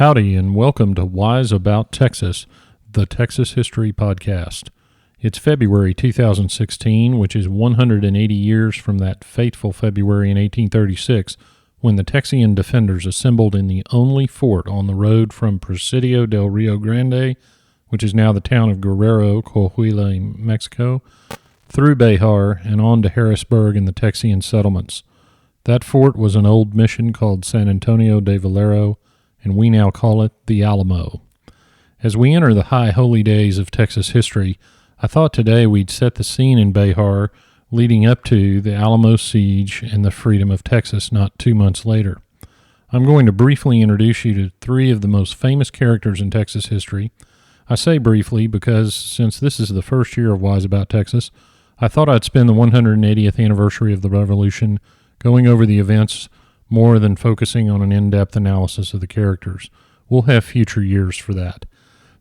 Howdy, and welcome to Wise About Texas, the Texas History Podcast. It's February 2016, which is 180 years from that fateful February in 1836 when the Texian defenders assembled in the only fort on the road from Presidio del Rio Grande, which is now the town of Guerrero, Coahuila, Mexico, through Bexar and on to Harrisburg and the Texian settlements. That fort was an old mission called San Antonio de Bexar, and we now call it the Alamo. As we enter the high holy days of Texas history, I thought today we'd set the scene in Bexar leading up to the Alamo siege and the freedom of Texas not 2 months later. I'm going to briefly introduce you to three of the most famous characters in Texas history. I say briefly because since this is the first year of Wise About Texas, I thought I'd spend the 180th anniversary of the Revolution going over the events more than focusing on an in-depth analysis of the characters. We'll have future years for that.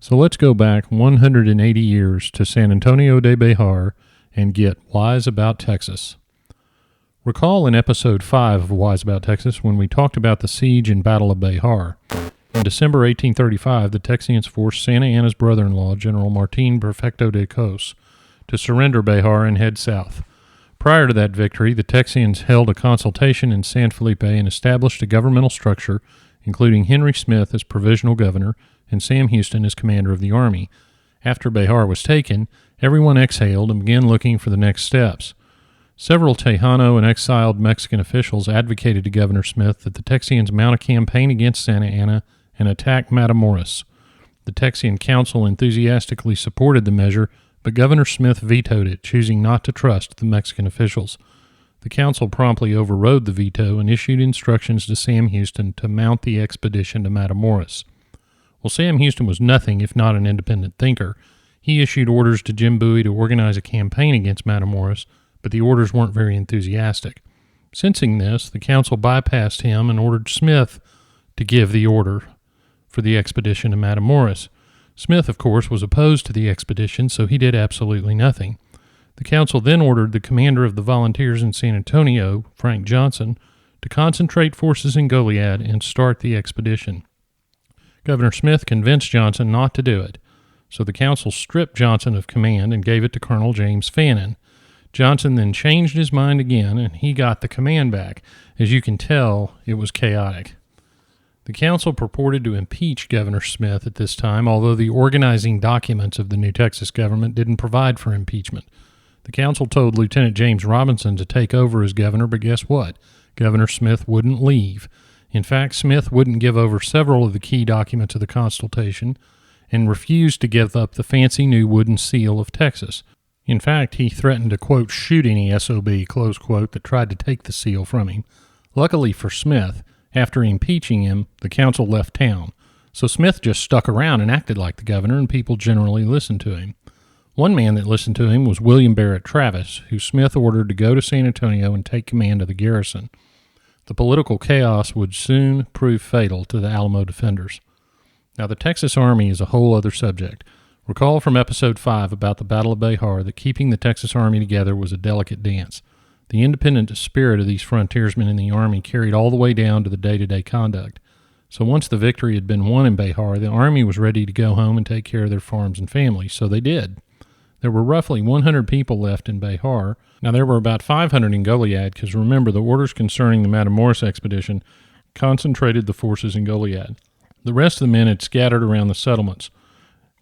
So let's go back 180 years to San Antonio de Bexar and get Wise About Texas. Recall in episode 5 of Wise About Texas when we talked about the siege and Battle of Bexar. In December 1835, the Texians forced Santa Anna's brother-in-law, General Martin Perfecto de Cos, to surrender Bexar and head south. Prior to that victory, the Texians held a consultation in San Felipe and established a governmental structure, including Henry Smith as provisional governor and Sam Houston as commander of the army. After Bexar was taken, everyone exhaled and began looking for the next steps. Several Tejano and exiled Mexican officials advocated to Governor Smith that the Texians mount a campaign against Santa Anna and attack Matamoros. The Texian council enthusiastically supported the measure, but Governor Smith vetoed it, choosing not to trust the Mexican officials. The council promptly overrode the veto and issued instructions to Sam Houston to mount the expedition to Matamoros. Well, Sam Houston was nothing if not an independent thinker. He issued orders to Jim Bowie to organize a campaign against Matamoros, but the orders weren't very enthusiastic. Sensing this, the council bypassed him and ordered Smith to give the order for the expedition to Matamoros. Smith, of course, was opposed to the expedition, so he did absolutely nothing. The council then ordered the commander of the volunteers in San Antonio, Frank Johnson, to concentrate forces in Goliad and start the expedition. Governor Smith convinced Johnson not to do it, so the council stripped Johnson of command and gave it to Colonel James Fannin. Johnson then changed his mind again, and he got the command back. As you can tell, it was chaotic. The council purported to impeach Governor Smith at this time, although the organizing documents of the new Texas government didn't provide for impeachment. The council told Lieutenant James Robinson to take over as governor, but guess what? Governor Smith wouldn't leave. In fact, Smith wouldn't give over several of the key documents of the consultation and refused to give up the fancy new wooden seal of Texas. In fact, he threatened to, quote, shoot any SOB, close quote, that tried to take the seal from him. Luckily for Smith, after impeaching him, the council left town, so Smith just stuck around and acted like the governor, and people generally listened to him. One man that listened to him was William Barrett Travis, who Smith ordered to go to San Antonio and take command of the garrison. The political chaos would soon prove fatal to the Alamo defenders. Now, the Texas Army is a whole other subject. Recall from Episode 5 about the Battle of Bexar that keeping the Texas Army together was a delicate dance. The independent spirit of these frontiersmen in the Army carried all the way down to the day-to-day conduct. So once the victory had been won in Bexar, the Army was ready to go home and take care of their farms and families, so they did. There were roughly 100 people left in Bexar. Now, there were about 500 in Goliad, because remember, the orders concerning the Matamoros expedition concentrated the forces in Goliad. The rest of the men had scattered around the settlements.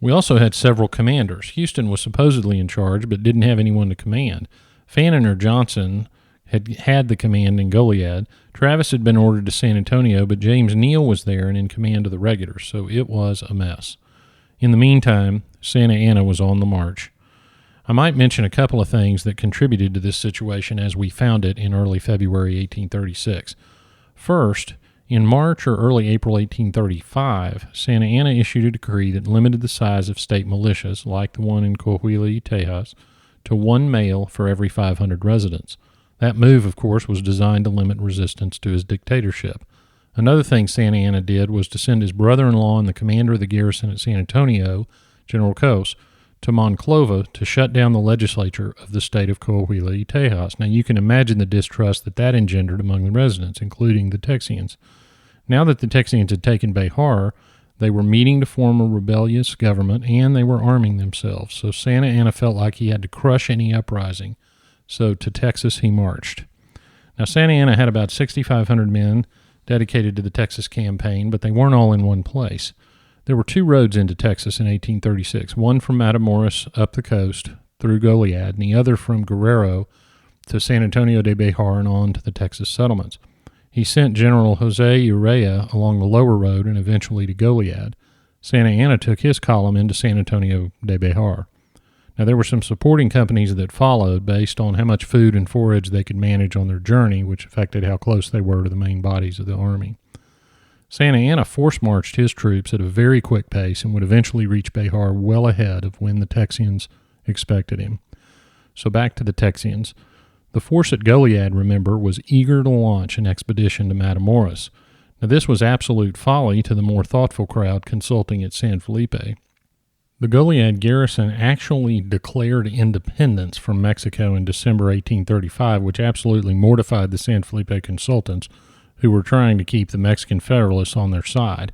We also had several commanders. Houston was supposedly in charge, but didn't have anyone to command. Fannin or Johnson had the command in Goliad. Travis had been ordered to San Antonio, but James Neill was there and in command of the regulars, so it was a mess. In the meantime, Santa Anna was on the march. I might mention a couple of things that contributed to this situation as we found it in early February 1836. First, in March or early April 1835, Santa Anna issued a decree that limited the size of state militias, like the one in Coahuila, Texas, to one male for every 500 residents. That move, of course, was designed to limit resistance to his dictatorship. Another thing Santa Anna did was to send his brother-in-law and the commander of the garrison at San Antonio, General Cos, to Monclova to shut down the legislature of the state of Coahuila, Texas. Now, you can imagine the distrust that engendered among the residents, including the Texians. Now that the Texians had taken Bexar, They were meeting to form a rebellious government, and they were arming themselves. So Santa Anna felt like he had to crush any uprising. So to Texas he marched. Now, Santa Anna had about 6,500 men dedicated to the Texas campaign, but they weren't all in one place. There were two roads into Texas in 1836, one from Matamoros up the coast through Goliad, and the other from Guerrero to San Antonio de Bexar and on to the Texas settlements. He sent General Jose Urrea along the lower road and eventually to Goliad. Santa Anna took his column into San Antonio de Bexar. Now, there were some supporting companies that followed based on how much food and forage they could manage on their journey, which affected how close they were to the main bodies of the army. Santa Anna force-marched his troops at a very quick pace and would eventually reach Bexar well ahead of when the Texians expected him. So back to the Texians. The force at Goliad, remember, was eager to launch an expedition to Matamoros. Now, this was absolute folly to the more thoughtful crowd consulting at San Felipe. The Goliad garrison actually declared independence from Mexico in December 1835, which absolutely mortified the San Felipe consultants, who were trying to keep the Mexican Federalists on their side.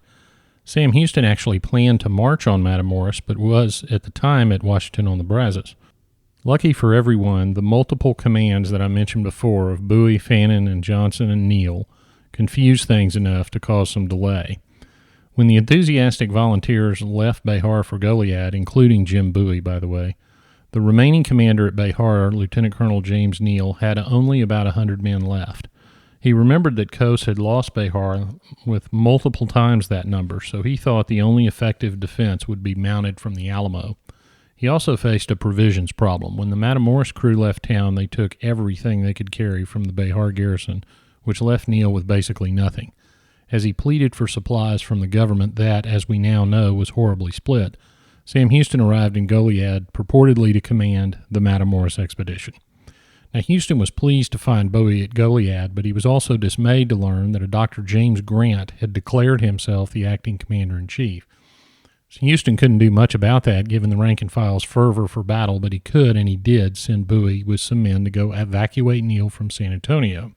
Sam Houston actually planned to march on Matamoros, but was, at the time, at Washington on the Brazos. Lucky for everyone, the multiple commands that I mentioned before of Bowie, Fannin, and Johnson and Neill confused things enough to cause some delay. When the enthusiastic volunteers left Bexar for Goliad, including Jim Bowie, by the way, the remaining commander at Bexar, Lieutenant Colonel James Neill, had only about 100 men left. He remembered that Cos had lost Bexar with multiple times that number, so he thought the only effective defense would be mounted from the Alamo. He also faced a provisions problem. When the Matamoros crew left town, they took everything they could carry from the Bexar garrison, which left Neill with basically nothing. As he pleaded for supplies from the government that, as we now know, was horribly split, Sam Houston arrived in Goliad purportedly to command the Matamoros expedition. Now, Houston was pleased to find Bowie at Goliad, but he was also dismayed to learn that a Dr. James Grant had declared himself the acting commander-in-chief. Houston couldn't do much about that, given the rank-and-file's fervor for battle, but he could, and he did, send Bowie with some men to go evacuate Neill from San Antonio.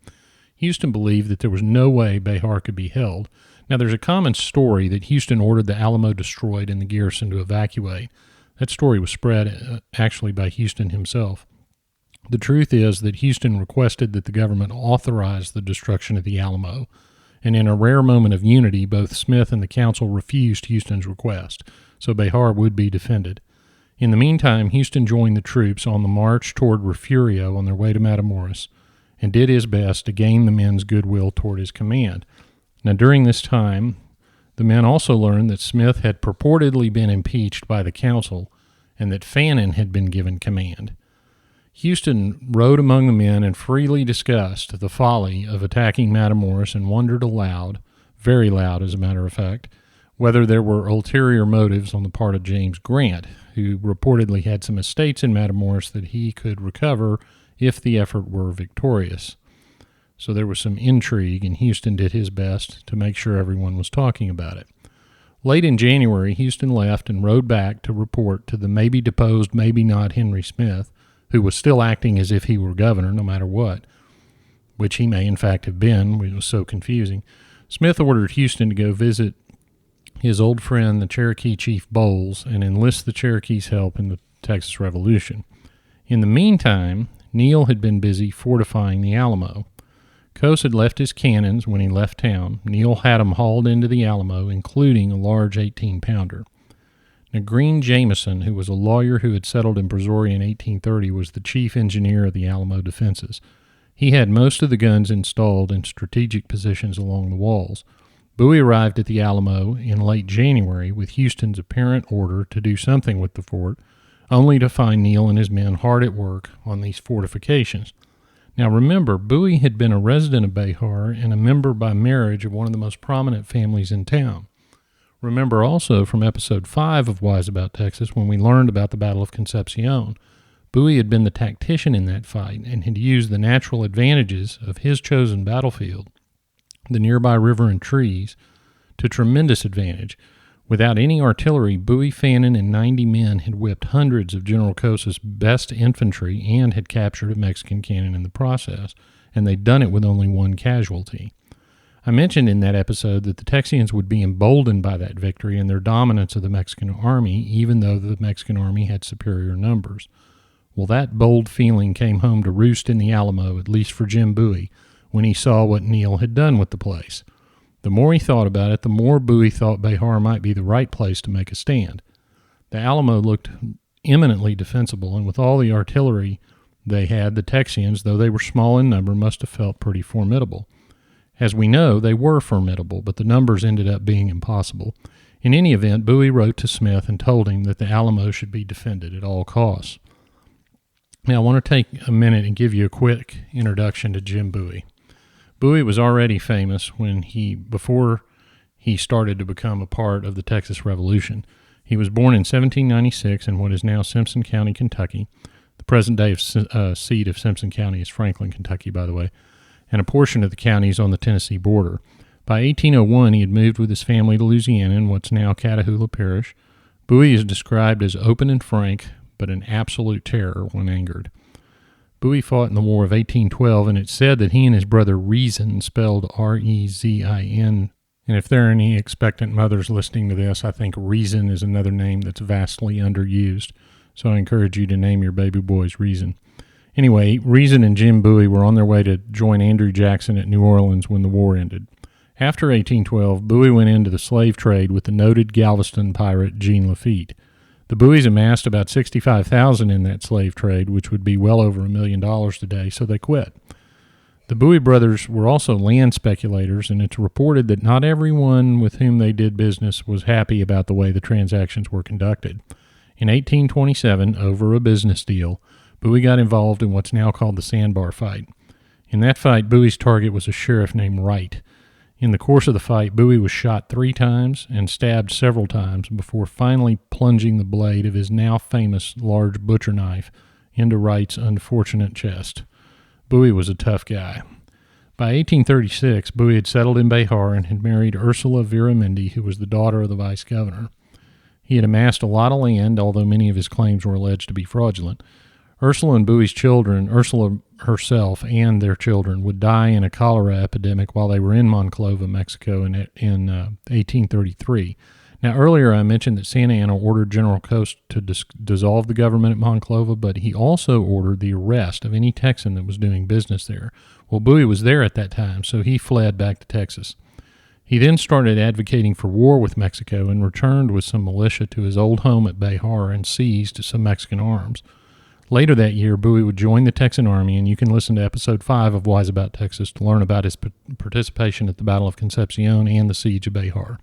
Houston believed that there was no way Bexar could be held. Now, there's a common story that Houston ordered the Alamo destroyed and the garrison to evacuate. That story was spread, actually, by Houston himself. The truth is that Houston requested that the government authorize the destruction of the Alamo, and in a rare moment of unity, both Smith and the council refused Houston's request, so Bexar would be defended. In the meantime, Houston joined the troops on the march toward Refugio on their way to Matamoros, and did his best to gain the men's goodwill toward his command. Now, during this time, the men also learned that Smith had purportedly been impeached by the council, and that Fannin had been given command. Houston rode among the men and freely discussed the folly of attacking Matamoros and wondered aloud, very loud as a matter of fact, whether there were ulterior motives on the part of James Grant, who reportedly had some estates in Matamoros that he could recover if the effort were victorious. So there was some intrigue, and Houston did his best to make sure everyone was talking about it. Late in January, Houston left and rode back to report to the maybe deposed, maybe not Henry Smith, who was still acting as if he were governor no matter what, which he may in fact have been. It was so confusing. Smith ordered Houston to go visit his old friend, the Cherokee chief Bowles, and enlist the Cherokees' help in the Texas Revolution. In the meantime, Neill had been busy fortifying the Alamo. Cos had left his cannons when he left town. Neill had them hauled into the Alamo, including a large 18-pounder. Now, Green Jameson, who was a lawyer who had settled in Brazoria in 1830, was the chief engineer of the Alamo defenses. He had most of the guns installed in strategic positions along the walls. Bowie arrived at the Alamo in late January with Houston's apparent order to do something with the fort, only to find Neill and his men hard at work on these fortifications. Now remember, Bowie had been a resident of Bexar and a member by marriage of one of the most prominent families in town. Remember also from episode 5 of Wise About Texas when we learned about the Battle of Concepcion, Bowie had been the tactician in that fight and had used the natural advantages of his chosen battlefield, the nearby river and trees, to tremendous advantage. Without any artillery, Bowie, Fannin, and 90 men had whipped hundreds of General Cos's best infantry and had captured a Mexican cannon in the process, and they'd done it with only one casualty. I mentioned in that episode that the Texians would be emboldened by that victory and their dominance of the Mexican army, even though the Mexican army had superior numbers. Well, that bold feeling came home to roost in the Alamo, at least for Jim Bowie, when he saw what Neill had done with the place. The more he thought about it, the more Bowie thought Bexar might be the right place to make a stand. The Alamo looked eminently defensible, and with all the artillery they had, the Texians, though they were small in number, must have felt pretty formidable. As we know, they were formidable, but the numbers ended up being impossible. In any event, Bowie wrote to Smith and told him that the Alamo should be defended at all costs. Now, I want to take a minute and give you a quick introduction to Jim Bowie. Bowie was already famous before he started to become a part of the Texas Revolution. He was born in 1796 in what is now Simpson County, Kentucky. The present day seat of Simpson County is Franklin, Kentucky, by the way, and a portion of the county is on the Tennessee border. By 1801, he had moved with his family to Louisiana in what's now Catahoula Parish. Bowie is described as open and frank, but an absolute terror when angered. Bowie fought in the War of 1812, and it's said that he and his brother Reason, spelled R-E-Z-I-N, and if there are any expectant mothers listening to this, I think Reason is another name that's vastly underused, so I encourage you to name your baby boys Reason. Anyway, Reason and Jim Bowie were on their way to join Andrew Jackson at New Orleans when the war ended. After 1812, Bowie went into the slave trade with the noted Galveston pirate Jean Lafitte. The Bowies amassed about $65,000 in that slave trade, which would be well over $1 million today, so they quit. The Bowie brothers were also land speculators, and it's reported that not everyone with whom they did business was happy about the way the transactions were conducted. In 1827, over a business deal, Bowie got involved in what's now called the Sandbar fight. In that fight, Bowie's target was a sheriff named Wright. In the course of the fight, Bowie was shot 3 times and stabbed several times before finally plunging the blade of his now famous large butcher knife into Wright's unfortunate chest. Bowie was a tough guy. By 1836, Bowie had settled in Bexar and had married Ursula Viramendi, who was the daughter of the vice governor. He had amassed a lot of land, although many of his claims were alleged to be fraudulent. Ursula and Bowie's children, Ursula herself and their children, would die in a cholera epidemic while they were in Monclova, Mexico in 1833. Now, earlier I mentioned that Santa Anna ordered General Coast to dissolve the government at Monclova, but he also ordered the arrest of any Texan that was doing business there. Well, Bowie was there at that time, so he fled back to Texas. He then started advocating for war with Mexico and returned with some militia to his old home at Bexar and seized some Mexican arms. Later that year, Bowie would join the Texan Army, and you can listen to Episode 5 of Wise About Texas to learn about his participation at the Battle of Concepcion and the Siege of Bexar.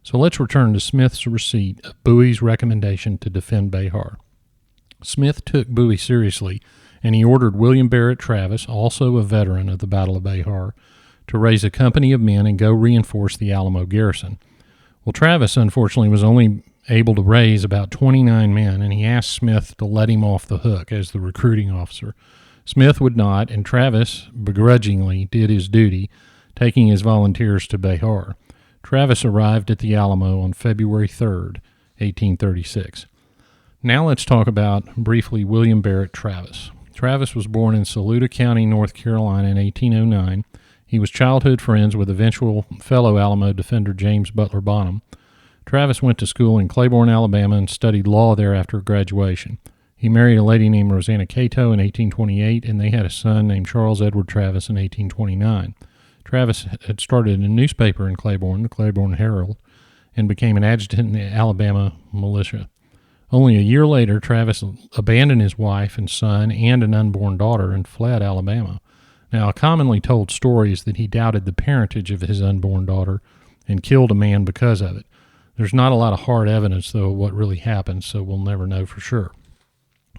So let's return to Smith's receipt of Bowie's recommendation to defend Bexar. Smith took Bowie seriously, and he ordered William Barrett Travis, also a veteran of the Battle of Bexar, to raise a company of men and go reinforce the Alamo garrison. Well, Travis, unfortunately, was only able to raise about 29 men, and he asked Smith to let him off the hook as the recruiting officer. Smith would not, and Travis begrudgingly did his duty, taking his volunteers to Bexar. Travis arrived at the Alamo on February 3rd, 1836. Now let's talk about, briefly, William Barrett Travis. Travis was born in Saluda County, North Carolina in 1809. He was childhood friends with eventual fellow Alamo defender James Butler Bonham. Travis went to school in Claiborne, Alabama, and studied law there after graduation. He married a lady named Rosanna Cato in 1828, and they had a son named Charles Edward Travis in 1829. Travis had started a newspaper in Claiborne, the Claiborne Herald, and became an adjutant in the Alabama militia. Only a year later, Travis abandoned his wife and son and an unborn daughter and fled Alabama. Now, a commonly told story is that he doubted the parentage of his unborn daughter and killed a man because of it. There's not a lot of hard evidence, though, of what really happened, so we'll never know for sure.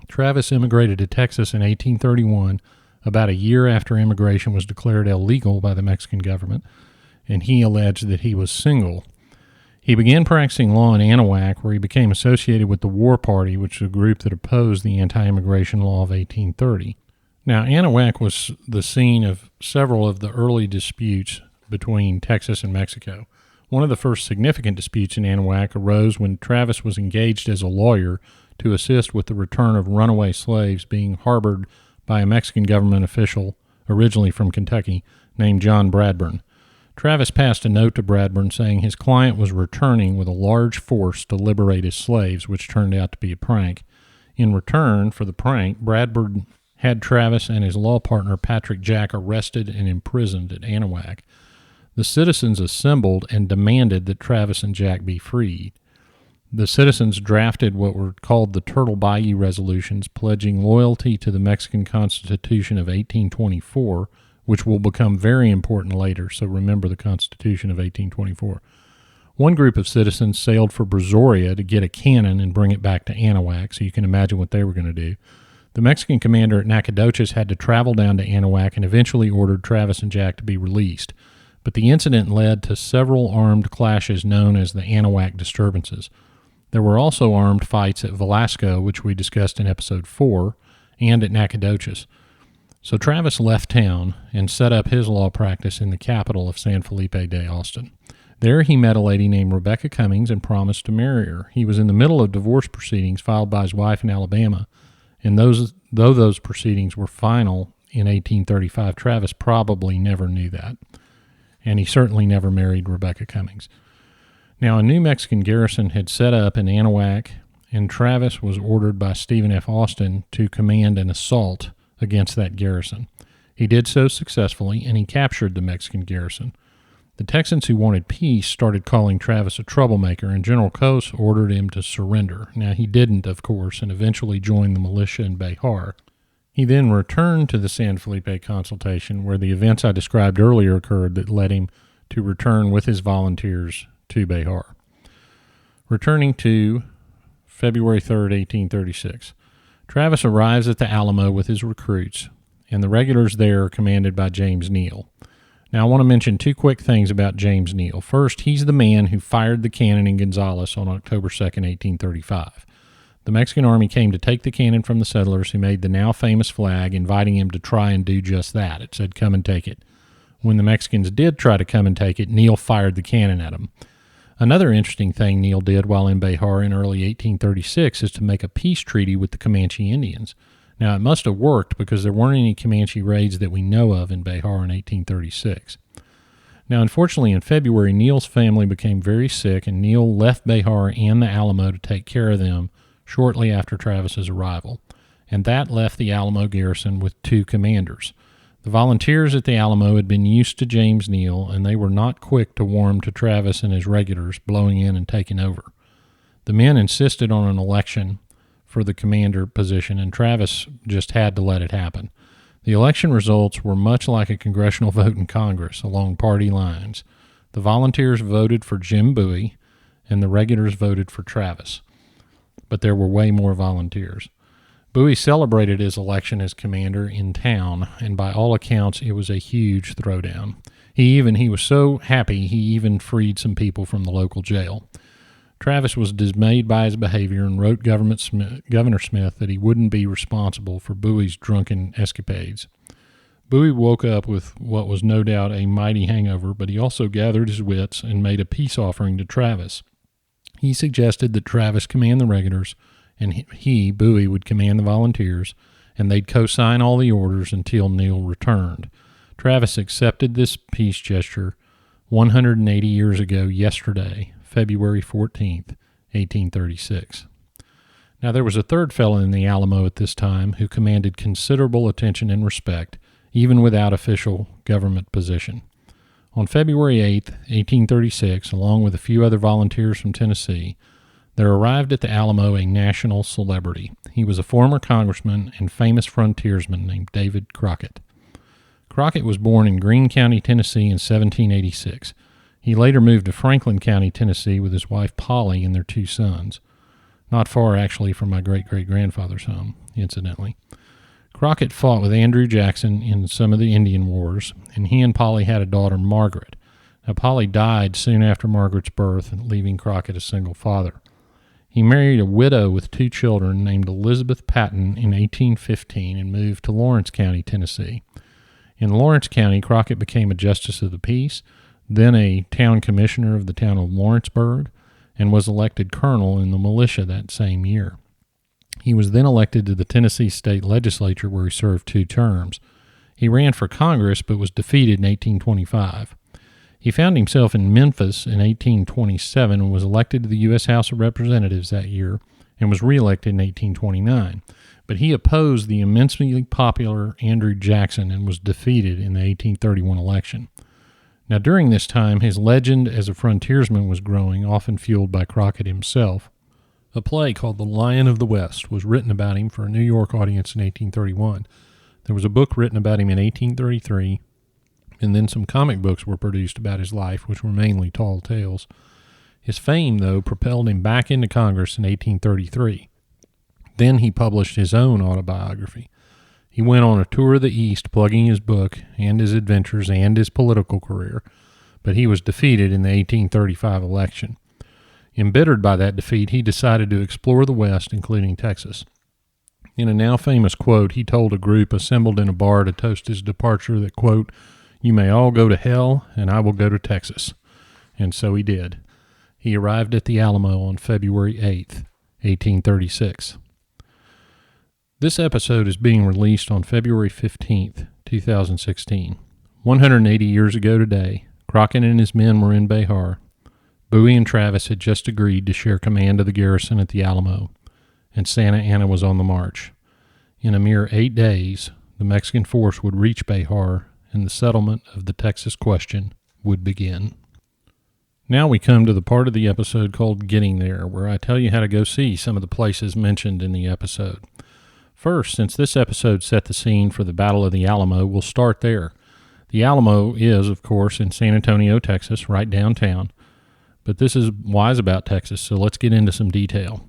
Travis immigrated to Texas in 1831, about a year after immigration was declared illegal by the Mexican government, and he alleged that he was single. He began practicing law in Anahuac, where he became associated with the War Party, which was a group that opposed the anti-immigration law of 1830. Now, Anahuac was the scene of several of the early disputes between Texas and Mexico. One of the first significant disputes in Anahuac arose when Travis was engaged as a lawyer to assist with the return of runaway slaves being harbored by a Mexican government official, originally from Kentucky, named John Bradburn. Travis passed a note to Bradburn saying his client was returning with a large force to liberate his slaves, which turned out to be a prank. In return for the prank, Bradburn had Travis and his law partner Patrick Jack arrested and imprisoned at Anahuac. The citizens assembled and demanded that Travis and Jack be freed. The citizens drafted what were called the Turtle Bayou Resolutions, pledging loyalty to the Mexican Constitution of 1824, which will become very important later, so remember the Constitution of 1824. One group of citizens sailed for Brazoria to get a cannon and bring it back to Anahuac, so you can imagine what they were going to do. The Mexican commander at Nacogdoches had to travel down to Anahuac and eventually ordered Travis and Jack to be released. But the incident led to several armed clashes known as the Anahuac disturbances. There were also armed fights at Velasco, which we discussed in Episode 4, and at Nacogdoches. So Travis left town and set up his law practice in the capital of San Felipe de Austin. There he met a lady named Rebecca Cummings and promised to marry her. He was in the middle of divorce proceedings filed by his wife in Alabama, and though those proceedings were final in 1835, Travis probably never knew that, and he certainly never married Rebecca Cummings. Now, a new Mexican garrison had set up in Anahuac, and Travis was ordered by Stephen F. Austin to command an assault against that garrison. He did so successfully, and he captured the Mexican garrison. The Texans who wanted peace started calling Travis a troublemaker, and General Cos ordered him to surrender. Now, he didn't, of course, and eventually joined the militia in Bexar. He then returned to the San Felipe consultation, where the events I described earlier occurred that led him to return with his volunteers to Bexar. Returning to February 3rd, 1836, Travis arrives at the Alamo with his recruits, and the regulars there are commanded by James Neill. Now, I want to mention two quick things about James Neill. First, he's the man who fired the cannon in Gonzales on October 2nd, 1835. The Mexican army came to take the cannon from the settlers who made the now famous flag, inviting him to try and do just that. It said, "Come and take it." When the Mexicans did try to come and take it, Neill fired the cannon at them. Another interesting thing Neill did while in Bexar in early 1836 is to make a peace treaty with the Comanche Indians. Now, it must have worked because there weren't any Comanche raids that we know of in Bexar in 1836. Now, unfortunately, in February, Neill's family became very sick, and Neill left Bexar and the Alamo to take care of them shortly after Travis's arrival. And that left the Alamo garrison with two commanders. The volunteers at the Alamo had been used to James Neill, and they were not quick to warm to Travis and his regulars blowing in and taking over. The men insisted on an election for the commander position, and Travis just had to let it happen. The election results were much like a congressional vote in Congress, along party lines. The volunteers voted for Jim Bowie, and the regulars voted for Travis. But there were way more volunteers. Bowie celebrated his election as commander in town, and by all accounts, it was a huge throwdown. He was so happy, he even freed some people from the local jail. Travis was dismayed by his behavior and wrote Governor Smith that he wouldn't be responsible for Bowie's drunken escapades. Bowie woke up with what was no doubt a mighty hangover, but he also gathered his wits and made a peace offering to Travis. He suggested that Travis command the regulars, and Bowie, would command the volunteers, and they'd co-sign all the orders until Neill returned. Travis accepted this peace gesture 180 years ago yesterday, February 14th, 1836. Now, there was a third fellow in the Alamo at this time who commanded considerable attention and respect, even without official government position. On February 8th, 1836, along with a few other volunteers from Tennessee, there arrived at the Alamo a national celebrity. He was a former congressman and famous frontiersman named David Crockett. Crockett was born in Greene County, Tennessee in 1786. He later moved to Franklin County, Tennessee with his wife Polly and their two sons. Not far, actually, from my great-great-grandfather's home, incidentally. Crockett fought with Andrew Jackson in some of the Indian Wars, and he and Polly had a daughter, Margaret. Now, Polly died soon after Margaret's birth, leaving Crockett a single father. He married a widow with two children named Elizabeth Patton in 1815 and moved to Lawrence County, Tennessee. In Lawrence County, Crockett became a justice of the peace, then a town commissioner of the town of Lawrenceburg, and was elected colonel in the militia that same year. He was then elected to the Tennessee State Legislature, where he served 2 terms. He ran for Congress but was defeated in 1825. He found himself in Memphis in 1827 and was elected to the U.S. House of Representatives that year and was reelected in 1829. But he opposed the immensely popular Andrew Jackson and was defeated in the 1831 election. Now, during this time, his legend as a frontiersman was growing, often fueled by Crockett himself. A play called The Lion of the West was written about him for a New York audience in 1831. There was a book written about him in 1833, and then some comic books were produced about his life, which were mainly tall tales. His fame, though, propelled him back into Congress in 1833. Then he published his own autobiography. He went on a tour of the East plugging his book and his adventures and his political career, but he was defeated in the 1835 election. Embittered by that defeat, he decided to explore the West, including Texas. In a now famous quote, he told a group assembled in a bar to toast his departure that, quote, "You may all go to hell, and I will go to Texas." And so he did. He arrived at the Alamo on February 8th, 1836. This episode is being released on February 15th, 2016. 180 years ago today, Crockett and his men were in Bexar. Bowie and Travis had just agreed to share command of the garrison at the Alamo, and Santa Anna was on the march. In a mere 8 days, the Mexican force would reach Bexar, and the settlement of the Texas question would begin. Now we come to the part of the episode called Getting There, where I tell you how to go see some of the places mentioned in the episode. First, since this episode set the scene for the Battle of the Alamo, we'll start there. The Alamo is, of course, in San Antonio, Texas, right downtown. But this is Wise About Texas, so let's get into some detail.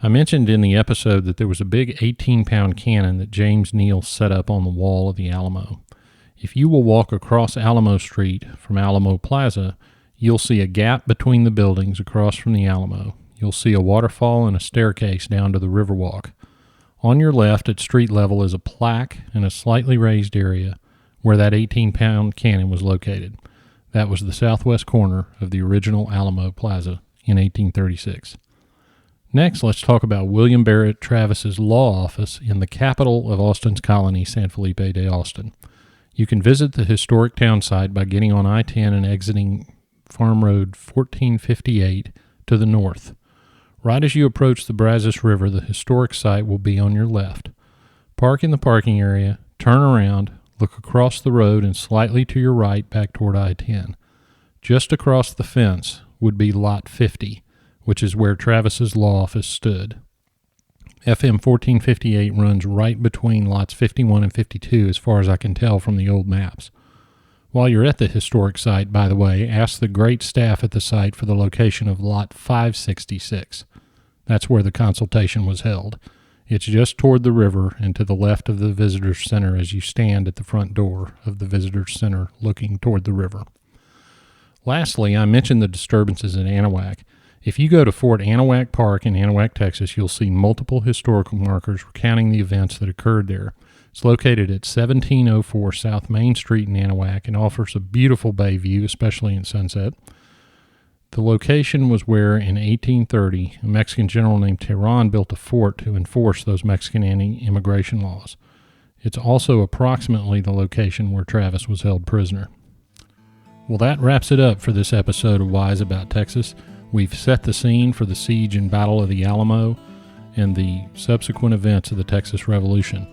I mentioned in the episode that there was a big 18-pound cannon that James Neill set up on the wall of the Alamo. If you will walk across Alamo Street from Alamo Plaza, you'll see a gap between the buildings across from the Alamo. You'll see a waterfall and a staircase down to the Riverwalk. On your left at street level is a plaque in a slightly raised area where that 18-pound cannon was located. That was the southwest corner of the original Alamo Plaza in 1836. Next, let's talk about William Barrett Travis's law office in the capital of Austin's colony, San Felipe de Austin. You can visit the historic town site by getting on I-10 and exiting Farm Road 1458 to the north. Right as you approach the Brazos River, the historic site will be on your left. Park in the parking area, turn around, look across the road, and slightly to your right back toward I-10. Just across the fence would be Lot 50, which is where Travis's law office stood. FM 1458 runs right between lots 51 and 52 as far as I can tell from the old maps. While you're at the historic site, by the way, ask the great staff at the site for the location of Lot 566. That's where the consultation was held. It's just toward the river and to the left of the Visitor's Center as you stand at the front door of the Visitor's Center looking toward the river. Lastly, I mentioned the disturbances in Anahuac. If you go to Fort Anahuac Park in Anahuac, Texas, you'll see multiple historical markers recounting the events that occurred there. It's located at 1704 South Main Street in Anahuac and offers a beautiful bay view, especially in sunset. The location was where, in 1830, a Mexican general named Tehran built a fort to enforce those Mexican anti-immigration laws. It's also approximately the location where Travis was held prisoner. Well, that wraps it up for this episode of Wise About Texas. We've set the scene for the siege and Battle of the Alamo and the subsequent events of the Texas Revolution.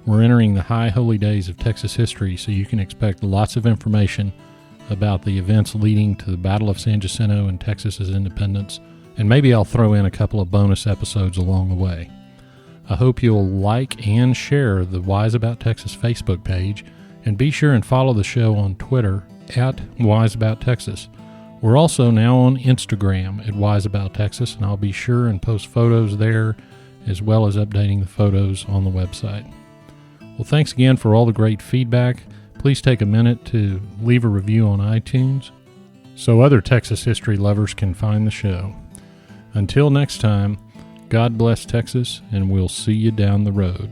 We're entering the high holy days of Texas history, so you can expect lots of information about the events leading to the Battle of San Jacinto and Texas's independence, and maybe I'll throw in a couple of bonus episodes along the way. I hope you'll like and share the Wise About Texas Facebook page, and be sure and follow the show on Twitter at Wise About Texas. We're also now on Instagram at Wise About Texas, and I'll be sure and post photos there as well as updating the photos on the website. Well, thanks again for all the great feedback. Please take a minute to leave a review on iTunes so other Texas history lovers can find the show. Until next time, God bless Texas, and we'll see you down the road.